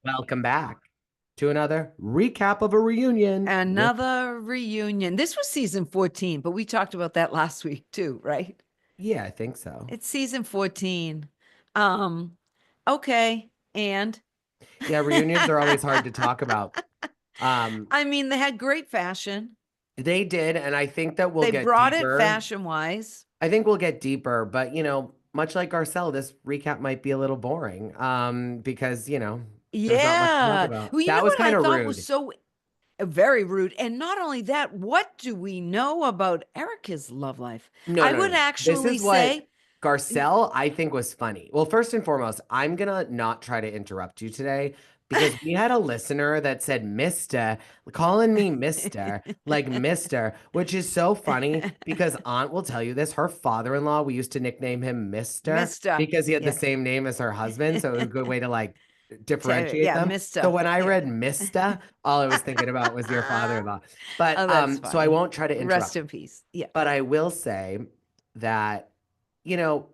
Welcome back to another recap of a reunion with, Another reunion. This was season 14, but we talked about that last week too, right? yeah, I think so. It's season 14. Um, okay. And Yeah, reunions are always hard to talk about. Um, I mean, they had great fashion. they did, and I think that we'll They get brought it deeper. fashion wise. I think we'll get deeper, but much like Garcelle, this recap might be a little boring. Because there's not much to talk Yeah. about. Well, you That know was what I kind of thought was rude. so very rude. And not only that, what do we know about Erica's love life? No, I no, would no. This actually is what say, Garcelle, I think, was funny. Well, first and foremost, I'm gonna not try to interrupt you today because we had a listener that said Mister, calling me Mister, like Mister, which is so funny because Aunt will tell you this. Her father-in-law, we used to nickname him Mister Mister. because he had the Yeah. same name as her husband. So it was a good way to like differentiate Yeah, them. So Mister. when I Yeah. read Mister, all I was thinking about was your father-in-law. But Oh, that's so I funny. won't try to Rest interrupt. in peace. Yeah. But I will say that, you know,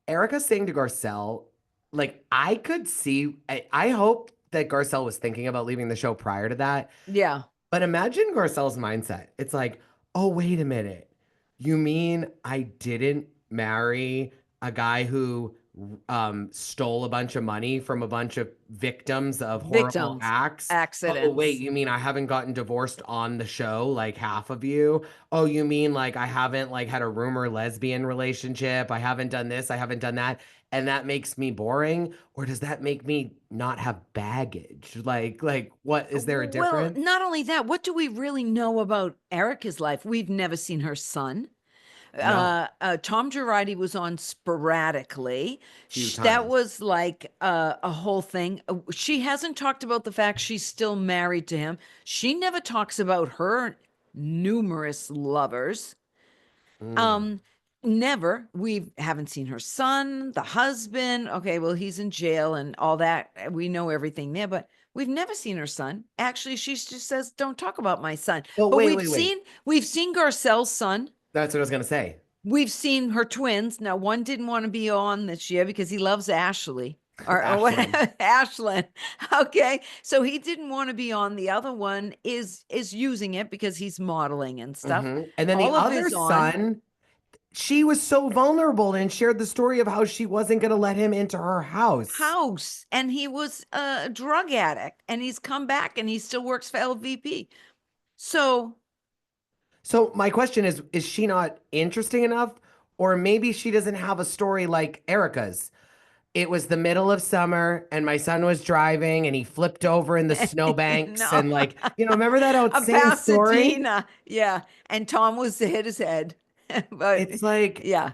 Erica saying to Garcelle, like, I could see, I hope that Garcelle was thinking about leaving the show prior to that. Yeah. But imagine Garcelle's mindset. It's like, oh, wait a minute. You mean I didn't marry a guy who stole a bunch of money from a bunch of victims of horrible Victims, acts? Oh, wait, accidents. you mean I haven't gotten divorced on the show like half of you? Oh, you mean like I haven't like had a rumor lesbian relationship? I haven't done this, I haven't done that, and that makes me boring? Or does that make me not have baggage? Like what is there a Well, difference? not only that, what do we really know about Erica's life? We've never seen her son. No, Tom Girardi was on sporadically. few That times. was like a whole thing. She hasn't talked about the fact she's still married to him. She never talks about her numerous lovers. Mm. Um, Never. We haven't seen her son, the husband. Okay, well, he's in jail and all that. We know everything there, but we've never seen her son. Actually, she just says, "Don't talk about my son." But But wait, we've wait, wait. seen we've seen Garcelle's son. That's what I was gonna say. We've seen her twins. Now, one didn't want to be on this year because he loves Ashley or Ashlyn. whatever, Ashlyn. Okay, so he didn't want to be on. The other one is using it because he's modeling and stuff. And then the Olive other is on. son, she was so vulnerable and shared the story of how she wasn't gonna let him into her house. House, and he was a drug addict, and he's come back and he still works for LVP. So, So my question is she not interesting enough? Or maybe she doesn't have a story like Erica's. It was the middle of summer and my son was driving and he flipped over in the snowbanks no, and like, remember that a same story? Pasadena, yeah. And Tom was hit his head, but It's like, yeah,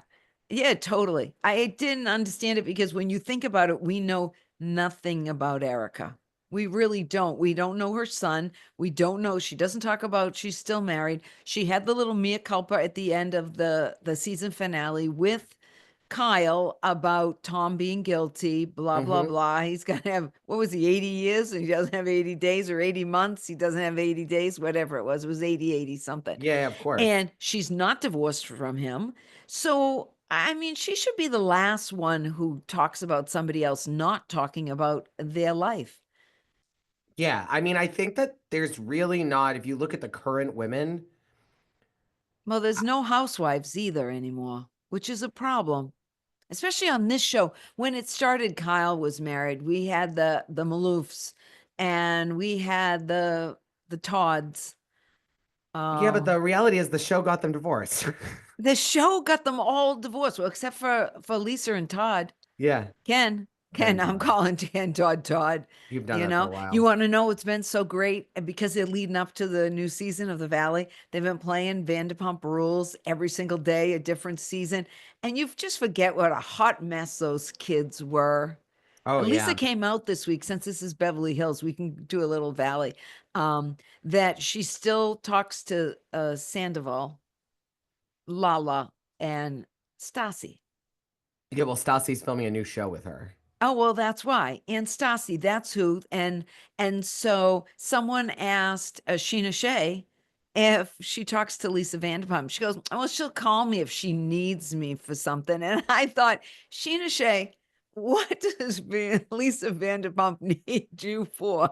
yeah, totally. I didn't understand it because when you think about it, we know nothing about Erica. We really don't. We don't know her son. We don't know. She doesn't talk about she's still married. She had the little mea culpa at the end of the season finale with Kyle about Tom being guilty, blah, blah, mhm. blah. He's going to have, what was he, 80 years? And he doesn't have 80 days or 80 months. He doesn't have 80 days, whatever it was. It was 80, 80 something. Yeah, of course. And she's not divorced from him. So, I mean, she should be the last one who talks about somebody else not talking about their life. Yeah, I mean, I think that there's really not, if you look at the current women, Well, there's no housewives either anymore, which is a problem. Especially on this show. When it started, Kyle was married. We had the Maloofs and we had the Todds. yeah, but Uh, the reality is the show got them divorced. the show got them all divorced, well, except for Lisa and Todd. Yeah, Ken, Ken I'm Todd. calling Ken Todd Todd. You've done You that for know, a you while. want to know what's been so great? And because they're leading up to the new season of the Valley, they've been playing Vanderpump Rules every single day, a different season. And you just forget what a hot mess those kids were. Oh, Lisa yeah. came out this week, since this is Beverly Hills, we can do a little Valley. That she still talks to Sandoval, Lala, and Stassi. Yeah, well, Stassi's filming a new show with her. Oh, well, that's why. And Stassi, that's who. And so someone asked Sheena Shea if she talks to Lisa Vanderpump. She goes, "Well, she'll call me if she needs me for something." And I thought, Sheena Shea, what does Lisa Vanderpump need you for?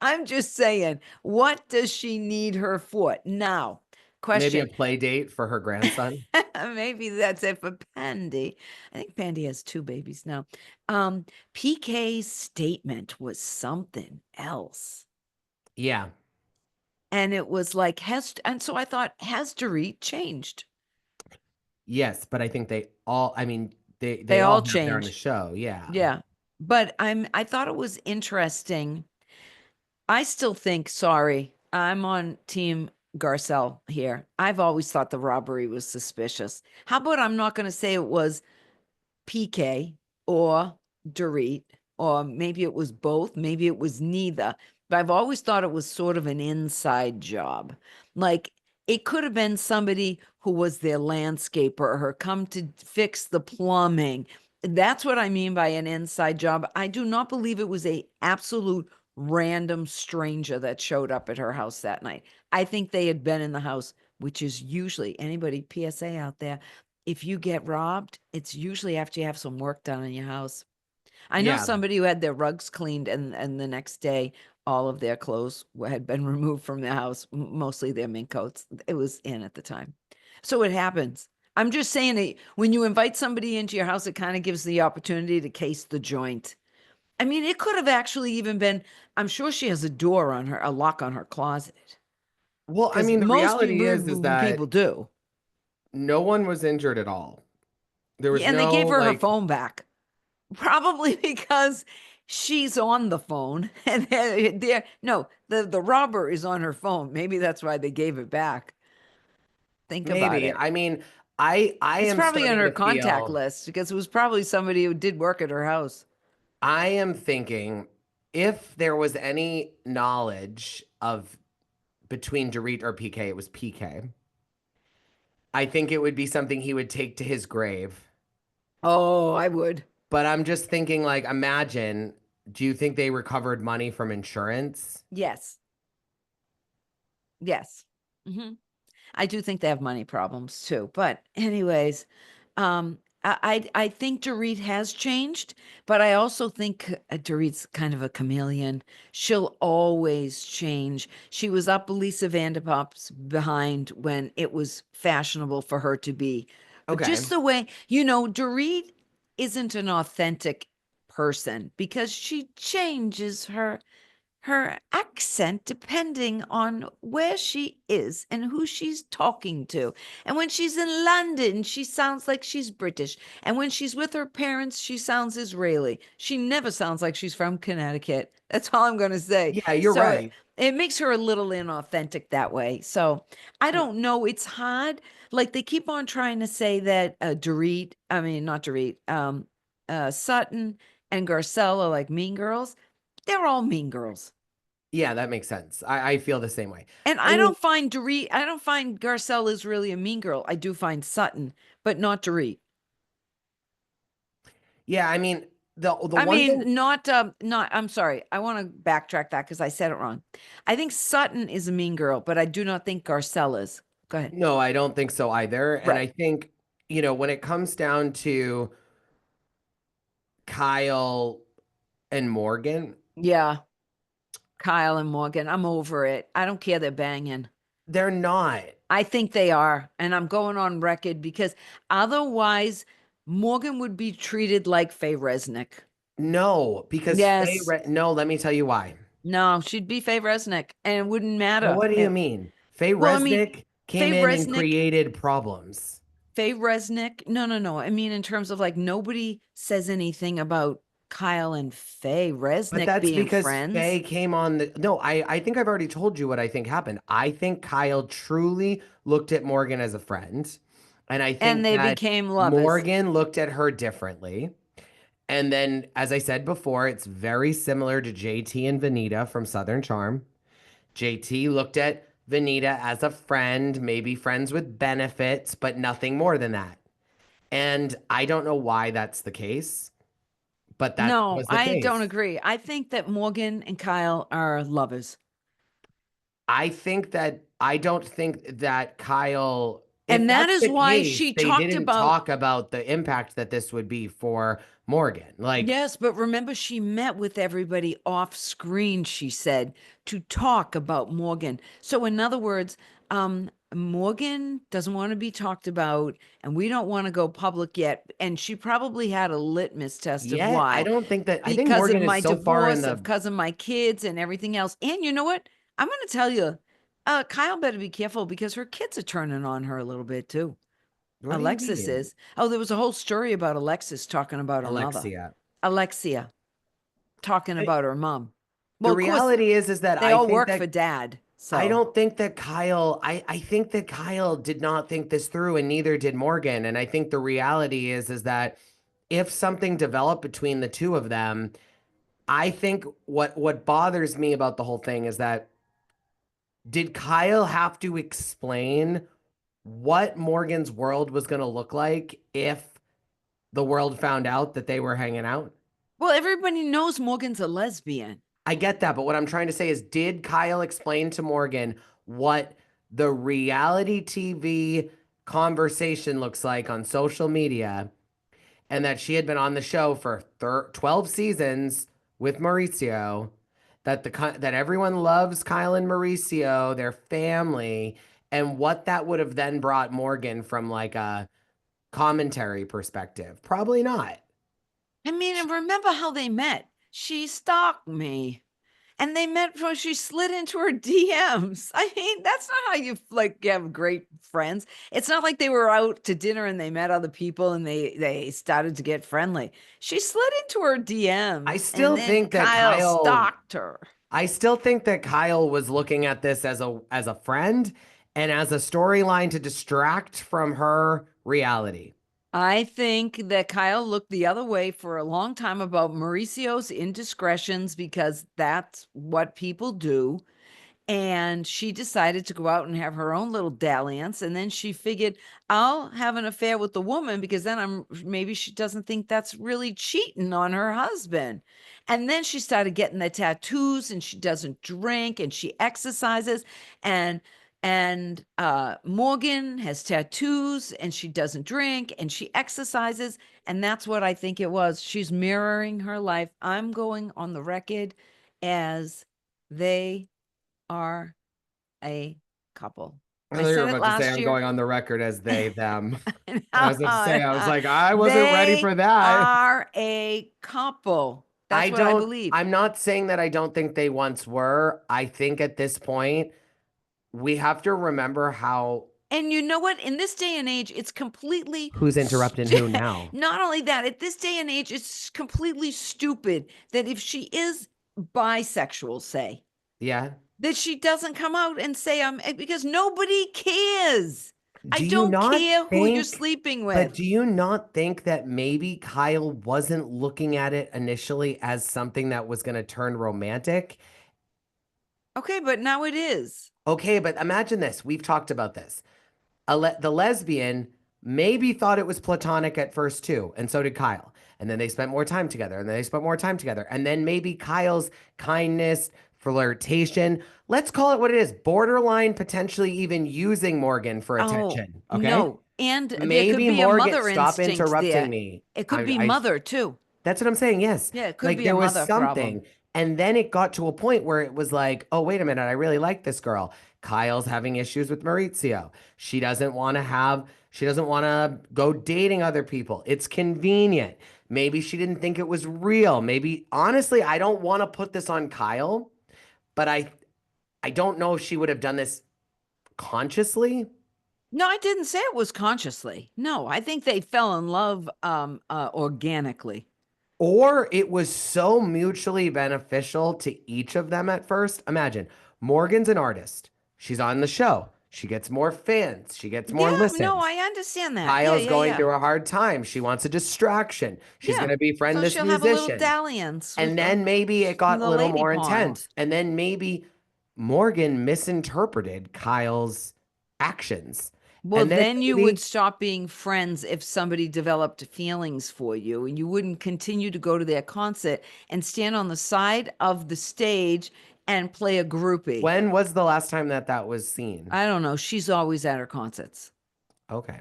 I'm just saying, what does she need her for? Now, Maybe a question. play date for her grandson. Maybe that's it for Pandy. I think Pandy has 2 babies now. PK's statement was something else. Yeah. And it was like, and so I thought, has Dorit changed? Yes, but I think I mean, they They all all have their own change. show. Yeah. Yeah. But I thought it was interesting. I still think, sorry, I'm on team Garcelle here. I've always thought the robbery was suspicious. How about I'm not going to say it was PK or Dorit, or maybe it was both, maybe it was neither. But I've always thought it was sort of an inside job. Like it could have been somebody who was their landscaper or come to fix the plumbing. That's what I mean by an inside job. I do not believe it was a absolute random stranger that showed up at her house that night. I think they had been in the house, which is usually anybody PSA out there, if you get robbed, it's usually after you have some work done in your house. I know Yeah. somebody who had their rugs cleaned and the next day all of their clothes had been removed from the house, mostly their mink coats. It was in at the time. So it happens. I'm just saying that when you invite somebody into your house, it kind of gives the opportunity to case the joint. I mean, it could have actually even been, I'm sure she has a lock on her closet. Well, I Because mean, the most reality is people that do. no one was injured at all. There was Yeah, and they no gave her like phone back. Probably because she's on the phone and they're no, the robber is on her phone. Maybe that's why they gave it back. Think about maybe. it. I mean, I It's am probably on starting her to contact feel list because it was probably somebody who did work at her house. I am thinking if there was any knowledge of between Dorit or PK, it was PK. I think it would be something he would take to his grave. Oh, I would. But I'm just thinking, like, imagine, do you think they recovered money from insurance? Yes. Yes. Hmm. I do think they have money problems too. But anyways, I think Dorit has changed, but I also think Dorit's kind of a chameleon. She'll always change. She was up Lisa Vanderpump's behind when it was fashionable for her to be. Okay. Just the way, Dorit isn't an authentic person because she changes her accent depending on where she is and who she's talking to. And when she's in London, she sounds like she's British. And when she's with her parents, she sounds Israeli. She never sounds like she's from Connecticut. That's all I'm going to say. Yeah, you're So right. it makes her a little inauthentic that way. So I don't know. It's hard. Like they keep on trying to say that not Dorit, Sutton and Garcelle are like mean girls. They're all mean girls. Yeah, that makes sense. I feel the same way. And I mean, I don't find Garcelle is really a mean girl. I do find Sutton, but not Dorit. yeah, I mean, the I one mean, thing, I'm sorry. I want to backtrack that because I said it wrong. I think Sutton is a mean girl, but I do not think Garcelle is. Go ahead. no, I don't think so either. And I Right. think, when it comes down to Kyle and Morgan, Yeah. Kyle and Morgan. I'm over it. I don't care they're banging. they're not. I think they are. And I'm going on record because otherwise, Morgan would be treated like Faye Resnick. No, because Yes. no, let me tell you why. No, she'd be Faye Resnick, and it wouldn't Well, matter. what do you mean? Faye Well, I mean, Resnick Faye came in and Resnick, created problems. Faye Resnick. No, no, no. I mean, in terms of like nobody says anything about Kyle and Faye But Resnick that's being because friends, Faye came on the. No, I think I've already told you what I think happened. I think Kyle truly looked at Morgan as a friend. And I and think they that became lovers. Morgan looked at her differently. And then, as I said before, it's very similar to JT and Vanita from Southern Charm. JT looked at Vanita as a friend, maybe friends with benefits, but nothing more than that. And I don't know why that's the case, but that No, was the I don't case. agree. I think that Morgan and Kyle are lovers. I don't think that Kyle If And that that's is the why case, she they talked didn't about, talk about the impact that this would be for Morgan. Like, yes, but remember, she met with everybody off screen, she said, to talk about Morgan. So, in other words, Morgan doesn't want to be talked about, and we don't want to go public yet. And she probably had a litmus test of yet I why, don't think that I think because of Morgan is my so far in divorce, of the because of my kids and everything else. And you know what? I'm going to tell you, Kyle better be careful because her kids are turning on her a little bit too. what do you Alexis mean? is. Oh, there was a whole story about Alexis talking about her mother. Alexia. Alexia talking I- about her mom. The Well, of course, reality is that they all work for dad. I So, don't think that I think that Kyle did not think this through and neither did Morgan. And I think the reality is that if something developed between the two of them, I think what bothers me about the whole thing is that did Kyle have to explain what Morgan's world was going to look like if the world found out that they were hanging out? well, everybody knows Morgan's a lesbian. I get that, but what I'm trying to say is, did Kyle explain to Morgan what the reality TV conversation looks like on social media and that she had been on the show for 12 seasons with Mauricio, that everyone loves Kyle and Mauricio, their family, and what that would have then brought Morgan from like a commentary perspective? Probably not. I mean, and remember how they met? She stalked me. And they met when she slid into her DMs. I mean, that's not how you like have great friends. It's not like they were out to dinner and they met other people and they started to get friendly. She slid into her I DMs and still then think that Kyle Kyle stalked her. I still think that Kyle was looking at this as a friend and as a storyline to distract from her reality. I think that Kyle looked the other way for a long time about Mauricio's indiscretions because that's what people do. And she decided to go out and have her own little dalliance. And then she figured, I'll have an affair with the woman because then maybe she doesn't think that's really cheating on her husband. And then she started getting the tattoos and she doesn't drink and she exercises. And Morgan has tattoos and she doesn't drink and she exercises. And that's what I think it was. She's mirroring her life. I'm going on the record as they are a couple. I I thought you were said it about to say last I'm year. going on the record as they, them. I was about to say, I was No, like, I wasn't ready they for that. are a couple. That's what I believe. I'm not saying that I don't think they once were. I think at this point, we have to remember how And you know what? In this day and age, it's completely who's interrupting who now. not only that, at this day and age, it's completely stupid that if she is bisexual, say, Yeah. that she doesn't come out and say because nobody cares. I Do you don't not care who you're think, sleeping but with. do you not think that maybe Kyle wasn't looking at it initially as something that was going to turn romantic? Okay, but now it is. Okay, but imagine this. We've talked about this. The lesbian maybe thought it was platonic at first too, and so did Kyle. And then they spent more time together, and then they spent more time together. And then maybe Kyle's kindness, flirtation, let's call it what it is, borderline potentially even using Morgan for Oh, attention. Okay. no. And there could Maybe be a Morgan, mother stop instinct interrupting there. me. It could be mother too. That's what I'm saying. Yes. Yeah, it could Like be a there was mother problem. something. And then it got to a point where it was like, oh, wait a minute. I really like this girl. Kyle's having issues with Maurizio. She doesn't want to go dating other people. It's convenient. Maybe she didn't think it was real. Maybe, honestly, I don't want to put this on Kyle, but I don't know if she would have done this consciously. No, I didn't say it was consciously. No, I think they fell in love organically. Or it was so mutually beneficial to each of them at first. Imagine Morgan's an artist. She's on the show. She gets more fans. She gets more Yeah, no, listens. I understand that. Yeah, Kyle's yeah, going yeah. through a hard time. She wants a distraction. She's going Yeah. to befriend So this she'll have a little musician. dalliance And with then maybe it got a the little lady more pond. intense. And then maybe Morgan misinterpreted Kyle's actions. Well, And then then you would maybe stop being friends if somebody developed feelings for you, and you wouldn't continue to go to their concert and stand on the side of the stage and play a groupie. when was the last time that that was seen? I don't know. She's always at her concerts. Okay.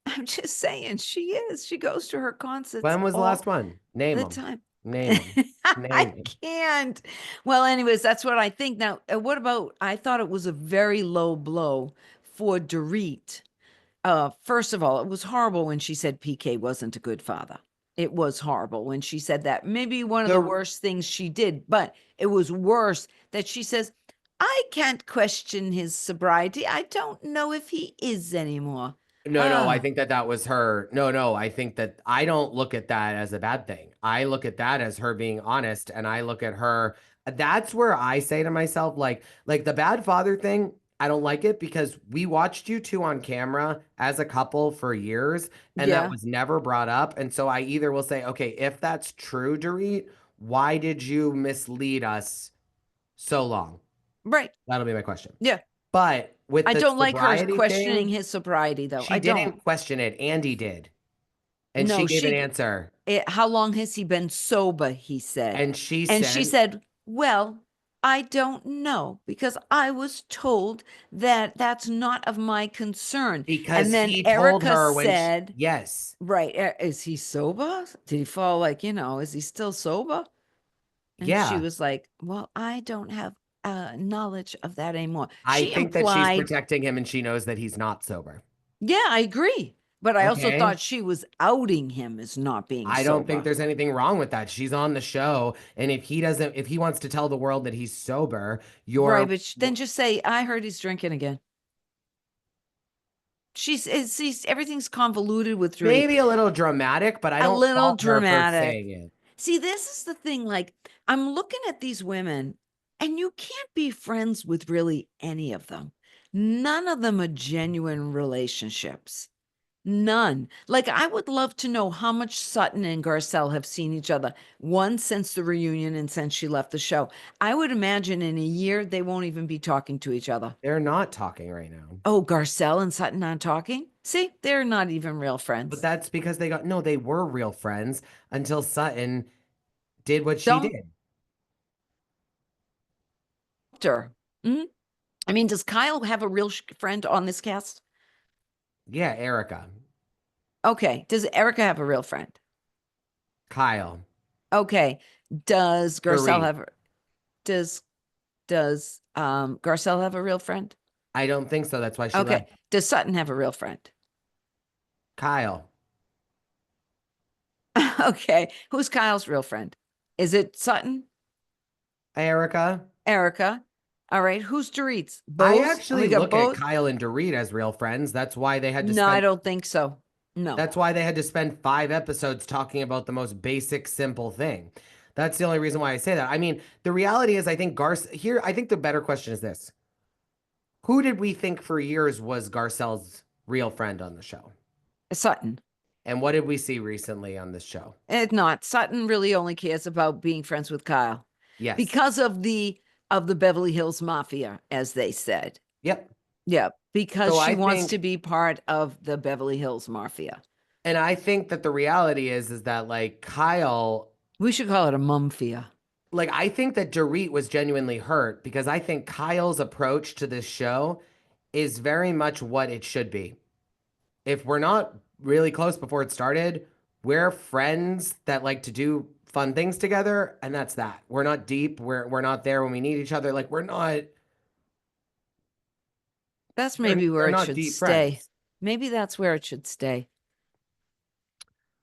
I'm just saying, she is. She goes to her concerts When was the all last one? Name the them. time. Name them. I Name them. can't. Well, anyways, that's what I think. Now, what about? I thought it was a very low blow for Dorit. First of all, it was horrible when she said PK wasn't a good father. It was horrible when she said that. Maybe one of the The worst things she did, but it was worse that she says, I can't question his sobriety. I don't know if he is anymore. No, I Ah, think that that was her. No, I think that I don't look at that as a bad thing. I look at that as her being honest, and I look at her. That's where I say to myself, like the bad father thing. I don't like it because we watched you two on camera as a couple for years, and that yeah, was never brought up. And so I either will say, okay, if that's true, Dorit, why did you mislead us so long? right. That'll be my question. Yeah. But with I the don't like her sobriety questioning thing, his sobriety, though. she I don't. didn't question it. Andy did. And she No, gave an answer. how long has he been sober? He said. And she And she said, said, well, I don't know because I was told that that's not of my concern. And because then he told Erica her when she, said, yes, right, is he sober? Did he fall like, is he still sober? And she yeah. was like, well, I don't have knowledge of that anymore. I She think that she's implied, protecting him and she knows that he's not sober. yeah, I agree. But I also Okay. thought she was outing him as not being I don't think sober. there's anything wrong with that. She's on the show. And if he wants to tell the world that he's sober, Right, you're but then just say, I heard he's drinking again. Everything's convoluted with Dorit. maybe a little dramatic, but I A don't little fault her for dramatic. saying it. See, this is the thing. Like, I'm looking at these women, and you can't be friends with really any of them. None of them are genuine relationships. None. Like, I would love to know how much Sutton and Garcelle have seen each other, one since the reunion and since she left the show. I would imagine in a year, they won't even be talking to each other. They're not talking right now. Oh, Garcelle and Sutton aren't talking? See, they're not even real But friends. that's because no, they were real friends until Sutton did what she Don't did. her. Mhm. I mean, does Kyle have a real friend on this cast? Yeah, Erica, Okay. Does Erica have a real friend? Kyle, Okay. Does Garcelle Dorit. have does Garcelle have a real friend? I don't think so. That's why she Okay. left. Does Sutton have a real friend? Kyle, Okay. Who's Kyle's real friend? Is it Sutton? Erica. Erica? All right. Who's Dorit's? I Bose? And we actually got look at Bose? Kyle and Dorit as real friends. That's why they had to No, I spend don't think so. No. that's why they had to spend 5 episodes talking about the most basic, simple thing. That's the only reason why I say that. I mean, the reality is I think I think the better question is this. Who did we think for years was Garcelle's real friend on the show? Sutton. And what did we see recently on this show? It's not. Sutton really only cares about being friends with Kyle Yes. because of the Beverly Hills Mafia, as they said. Yep. Yeah, because So she I wants think to be part of the Beverly Hills Mafia. And I think that the reality is that like Kyle, We should call it a mumfia. like I think that Dorit was genuinely hurt because I think Kyle's approach to this show is very much what it should be. If we're not really close before it started, we're friends that like to do fun things together, and that's that. We're not deep. We're not there when we need each other. Like we're not That's they're, maybe where they're it not should deep stay. friends. Maybe that's where it should stay.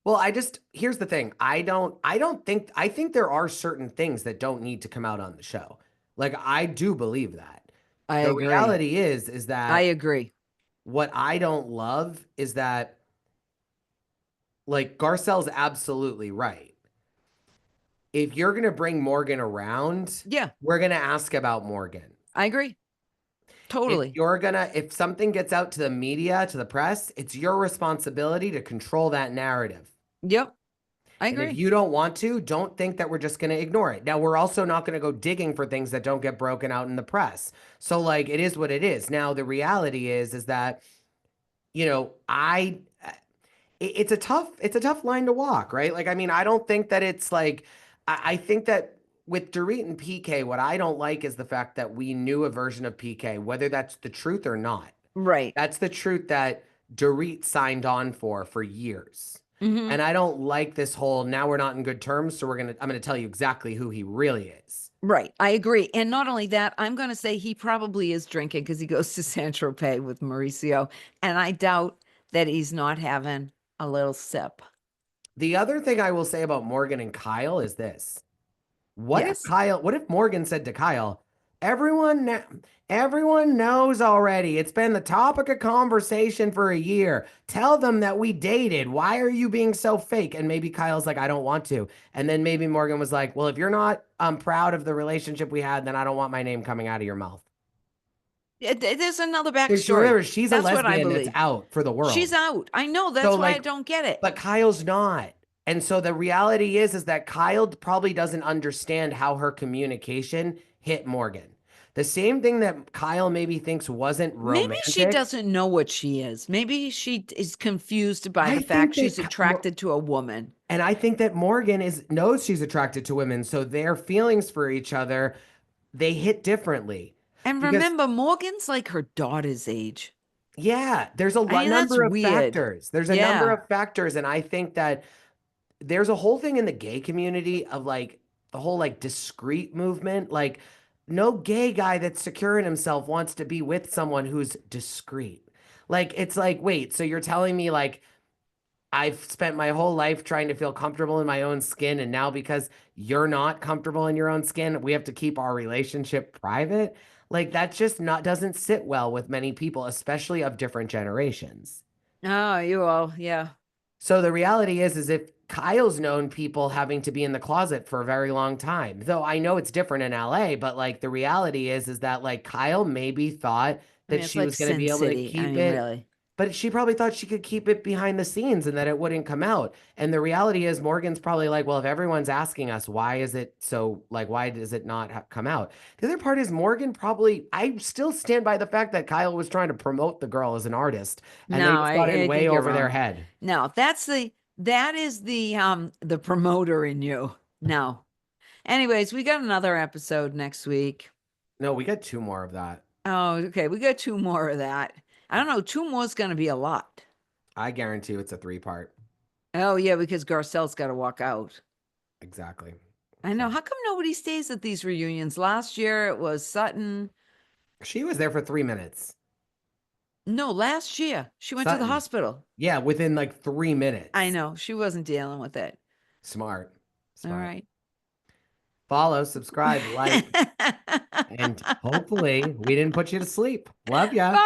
Well, here's the thing. I think there are certain things that don't need to come out on the show. Like I do believe that. I The agree. reality is I that agree. what I don't love is that like Garcelle's absolutely right. If you're going to bring Morgan around, Yeah, we're going to ask about Morgan. I agree. If Totally. if something gets out to the media, to the press, it's your responsibility to control that narrative. Yep, I And if agree. you don't want to, don't think that we're just going to ignore it. Now, we're also not going to go digging for things that don't get broken out in the press. So like it is what it is. Now, the reality is that I it's a tough line to walk, right? Like I mean, I don't think that it's like I think that with Dorit and PK, what I don't like is the fact that we knew a version of PK, whether that's the truth or not. Right. That's the truth that Dorit signed on for years. Hmm. And I don't like this whole now we're not in good terms, so I'm gonna tell you exactly who he really is. Right. I agree. And not only that, I'm going to say he probably is drinking because he goes to Saint-Tropez with Mauricio. And I doubt that he's not having a little sip. The other thing I will say about Morgan and Kyle is this. Yes. What if Morgan said to Kyle, everyone, everyone knows already. It's been the topic of conversation for a year. Tell them that we dated. Why are you being so fake? And maybe Kyle's like, I don't want to. And then maybe Morgan was like, well, if you're not proud of the relationship we had, then I don't want my name coming out of your mouth. There's another backstory. Remember, she's a That's what I lesbian that's believe. out for the She's world. out. I know. So That's why I like, don't get it. but Kyle's not. And so the reality is that Kyle probably doesn't understand how her communication hit Morgan. The same thing that Kyle maybe thinks wasn't Maybe she romantic. doesn't know what she is. Maybe she is confused by I the fact think she's that attracted to a woman. and I think that Morgan is knows she's attracted to women, so their feelings for each other, they hit differently. And Because remember, Morgan's like her daughter's age. yeah, there's a I mean, that's number of weird. factors. There's a number Yeah. of factors and I think that there's a whole thing in the gay community of like the whole like discreet movement. Like, no gay guy that's secure in himself wants to be with someone who's discreet. Like, it's like, wait, so you're telling me like I've spent my whole life trying to feel comfortable in my own skin, and now because you're not comfortable in your own skin, we have to keep our relationship private? Like, that's just not doesn't sit well with many people, especially of different generations. Oh, you all. Yeah. So the reality is if Kyle's known people having to be in the closet for a very long time, though I know it's different in LA, but like the reality is that like Kyle maybe thought I mean, that it's she like was going to Sin be able to City. I keep mean, it, really. but she probably thought she could keep it behind the scenes and that it wouldn't come out. And the reality is Morgan's probably like, well, if everyone's asking us, why is it so like, why does it not come out? The other part is Morgan probably, I still stand by the fact that Kyle was trying to promote the girl as an artist and they No, just got in I way think you're over their wrong. head. No, that is the promoter in you. No. Anyways, we got another episode next week. No, we got two more of that. Oh, okay. We got two more of that. I don't know. Two more is going to be a lot. I guarantee you it's a three-part. Oh, yeah, because Garcelle's got to walk out. Exactly. I know. So How come nobody stays at these reunions? Last year it was Sutton. she was there for 3 minutes. No, last year she went to the Sutton. hospital. Yeah, within like three I minutes. know. She wasn't dealing with it. Smart. All Smart. right. Follow, subscribe, like, and hopefully we didn't put you to sleep. Love ya. Bye.